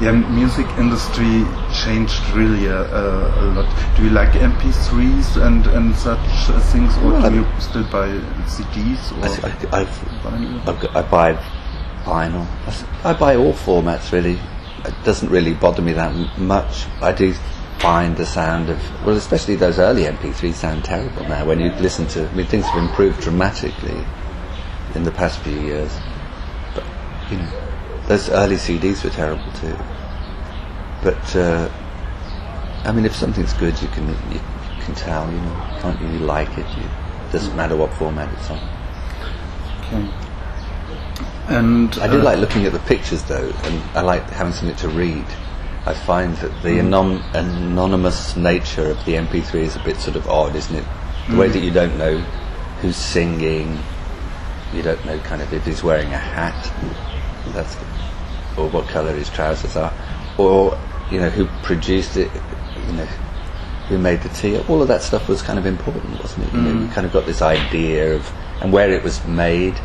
Yeah, music industry changed really a lot. Do you like MP3s and such things, or do you still buy CDs? Or I buy vinyl. I buy all formats really. It doesn't really bother me that much. I do find the sound of, well, especially those early MP3s sound terrible now. When you listen to, I mean, things have improved dramatically in the past few years. But you know, those early CDs were terrible too. But I mean, if something's good, you can tell. You know, you can't really like it. It doesn't matter what format it's on. Okay. And I do like looking at the pictures though, and I like having something to read. I find that the anonymous nature of the MP3 is a bit sort of odd, isn't it? The way that you don't know who's singing, you don't know kind of if he's wearing a hat, or what colour his trousers are, or you know who produced it, you know who made the tea. All of that stuff was kind of important, wasn't it? You know, you kind of got this idea of and where it was made.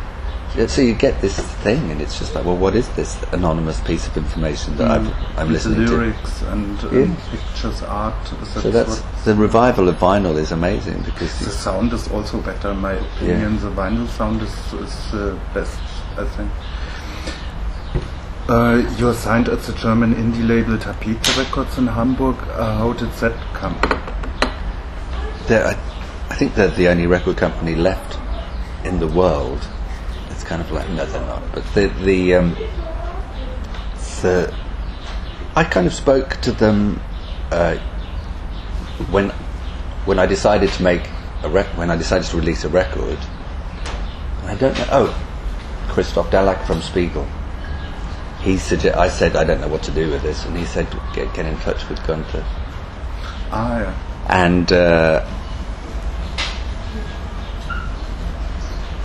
So you get this thing, and it's just like, well, what is this anonymous piece of information that I'm listening to? Lyrics and pictures, art. So that's the revival of vinyl is amazing because the sound is also better. In my opinion, the vinyl sound is best, I think. You're signed at the German indie label Tapete Records in Hamburg. How did that come? I think they're the only record company left in the world. It's kind of like, no, they're not. But I kind of spoke to them when I decided to make when I decided to release a record. I don't know. Oh, Christoph Dallack from Spiegel. I said I don't know what to do with this, and he said get in touch with Gunther. Yeah. And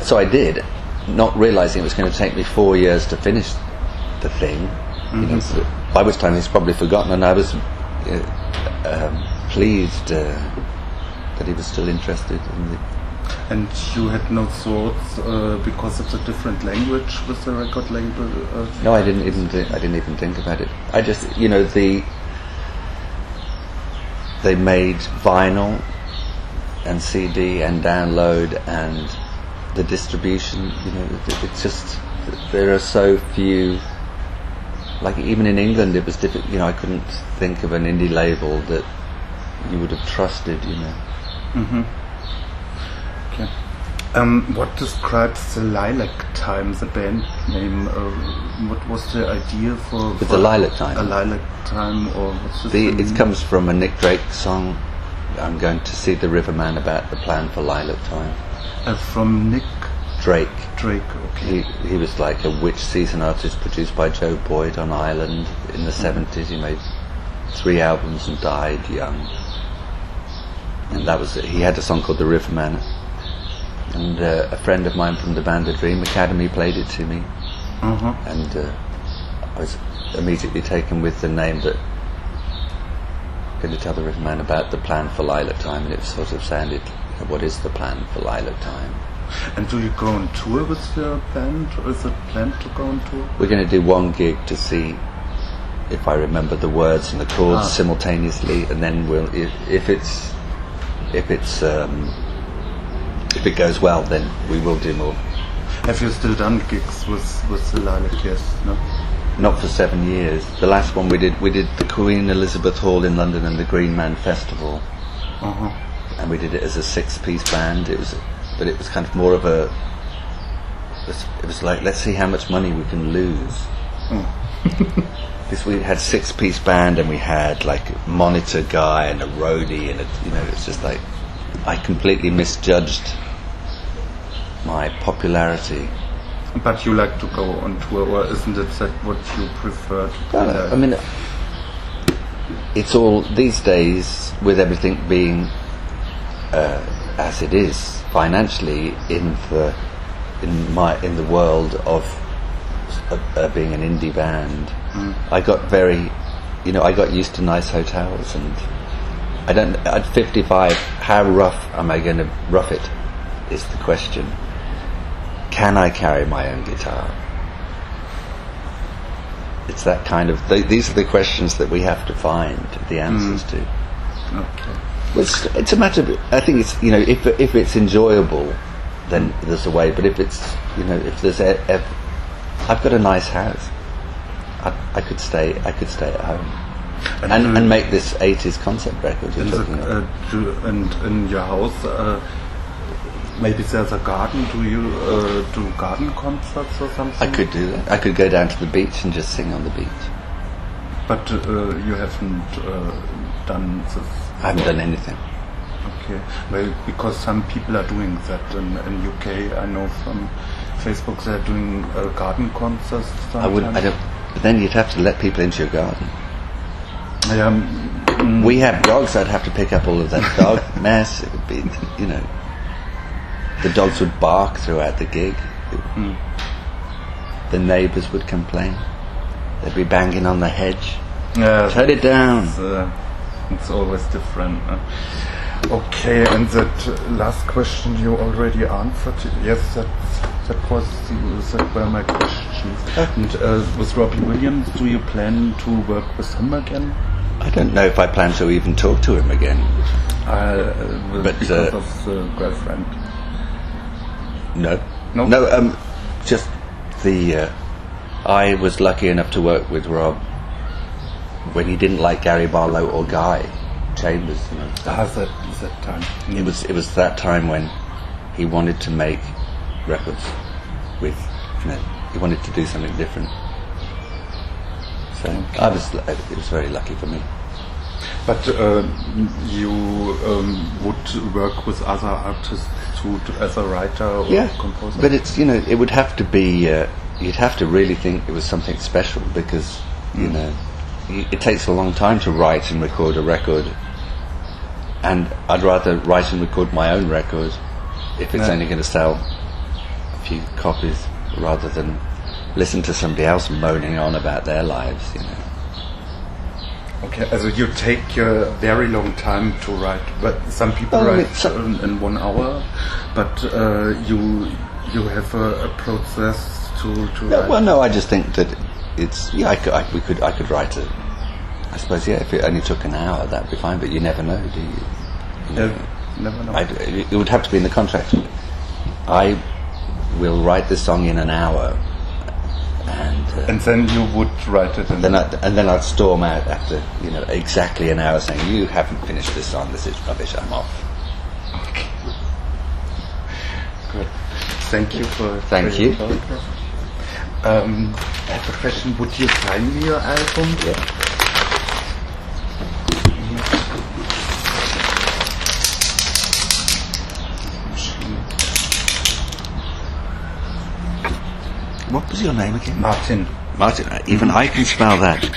so I did, not realising it was going to take me 4 years to finish the thing. You know, so by which time he's probably forgotten, and I was pleased that he was still interested in the. And you had no thoughts because it's a different language with the record label? No, I didn't even think about it. I just, you know, they made vinyl and CD and download and the distribution. You know, it's just there are so few. Like even in England, it was difficult. You know, I couldn't think of an indie label that you would have trusted. You know. Okay. What describes the Lilac Time, the band name? What was the idea for the Lilac Time? A Lilac Time, or what's the it comes from a Nick Drake song. I'm going to see the Riverman about the plan for Lilac Time. From Nick Drake. Drake, okay. He was like a witch season artist produced by Joe Boyd on Ireland in the 70s. He made 3 albums and died young. And that was it. He had a song called The Riverman. And a friend of mine from the band The Dream Academy played it to me. And I was immediately taken with the name that I'm going to tell the Riverman about the plan for Lilac Time, and it sort of sounded, what is the plan for Lilac Time? And do you go on tour with your band, or is it planned to go on tour? We're going to do one gig to see if I remember the words and the chords simultaneously, and then we'll, if it goes well, then we will do more. Have you still done gigs with the Lilac? Yes, no? Not for 7 years. The last one we did the Queen Elizabeth Hall in London and the Green Man Festival, and we did it as a 6-piece band. It was kind of more of a. It was like, let's see how much money we can lose. Because we had 6-piece band, and we had like a monitor guy and a roadie, and it's just like I completely misjudged my popularity. But you like to go on tour, or isn't it that what you prefer to do? I mean, it's all these days with everything being as it is financially in the world of being an indie band. I got I got used to nice hotels, and at 55, how rough am I going to rough it is the question. Can I carry my own guitar? it's that kind of. These are the questions that we have to find the answers to. Okay. It's a matter of. I think it's if it's enjoyable, then there's a way. But if it's if there's I've got a nice house. I could stay at home and make this 80s concept record you're talking about. And in your house, maybe there's a garden. Do you do garden concerts or something? I could do that. I could go down to the beach and just sing on the beach. But you haven't done this. I haven't done anything. Okay, well, because some people are doing that in UK. I know from Facebook they're doing garden concerts. Sometimes. But then you'd have to let people into your garden. We have dogs. I'd have to pick up all of that dog mess. It would be, the dogs would bark throughout the gig. The neighbours would complain. They'd be banging on the hedge. Turn it down. It's always different. Okay, and that last question you already answered. Yes, that were my questions. And with Robbie Williams, do you plan to work with him again? I don't know if I plan to even talk to him again. But because of the girlfriend. No. Just the. I was lucky enough to work with Rob when he didn't like Gary Barlow or Guy Chambers. That time. It was that time when he wanted to make records with. He wanted to do something different. So it was very lucky for me. But you would work with other artists too, as a writer or composer? But it's it would have to be you'd have to really think it was something special because it takes a long time to write and record a record, and I'd rather write and record my own record if it's only going to sell a few copies rather than listen to somebody else moaning on about their lives. Okay, so you take a very long time to write, but some people write in 1 hour, but you have a process to write. Well, no, I just think that it's I could write it. I suppose if it only took an hour, that'd be fine. But you never know, do you? Never know. It would have to be in the contract. I will write this song in an hour. And then you would write it, and then I'd storm out after exactly an hour, saying, "You haven't finished this song. This is rubbish. I'm off." Okay. Good. Thank you for. Thank you. I have a question. Would you sign me your album? Yeah. What was your name again? Martin. Martin. Even I can spell that.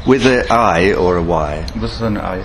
With an I or a Y? With an I.